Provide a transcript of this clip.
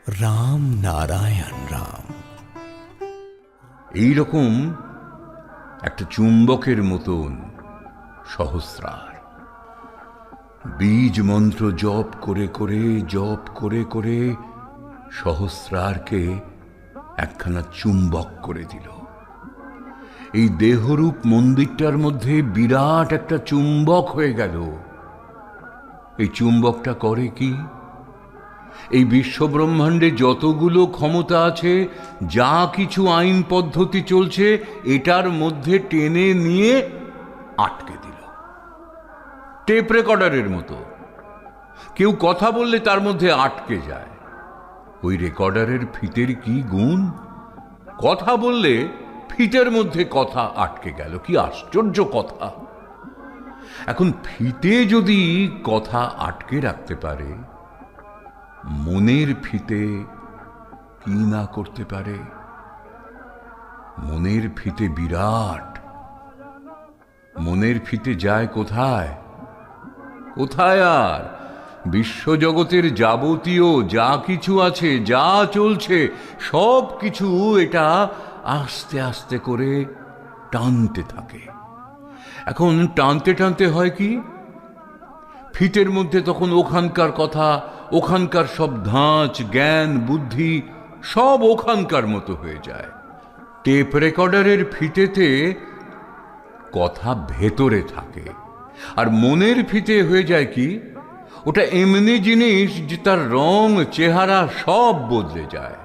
রাম নারায়ণ রাম। এইরকম একটা চুম্বকের মতন সহস্রার বীজ মন্ত্র জপ করে সহস্রারকে একখানা চুম্বক করে দিল। এই দেহরূপ মন্দিরটার মধ্যে বিরাট একটা চুম্বক হয়ে গেল। এই চুম্বকটা করে কি? এই বিশ্বব্রহ্মাণ্ডে যতগুলো ক্ষমতা আছে, যা কিছু আইন পদ্ধতি চলছে, এটার মধ্যে টেনে নিয়ে আটকে দিল। টেপ রেকর্ডারের মতো কেউ কথা বললে তার মধ্যে আটকে যায়। ওই রেকর্ডারের ফিতের কি গুণ! কথা বললে ফিতের মধ্যে কথা আটকে গেল। কি আশ্চর্য কথা! এখন ফিতে যদি কথা আটকে রাখতে পারে, মনের ফিতে কি না করতে পারে? মনের ফিতে বিরাট। মনের ফিতে যায় কোথায়? কোথায় আর? বিশ্বজগতের যাবতীয় যা কিছু আছে, যা চলছে, সব কিছু এটা আস্তে আস্তে করে টানতে থাকে। এখন টানতে টানতে হয় কি? ফিতের মধ্যে তখন ওখানকার কথা, ওখানকার সব ধাঁচ, জ্ঞান, বুদ্ধি সব ওখানকার মতো হয়ে যায়। টেপ রেকর্ডারের ফিতেতে কথা ভেতরে থাকে, আর মনের ফিতে হয়ে যায় কি? ওটা এমনি জিনিস যে তার রং, চেহারা সব বদলে যায়।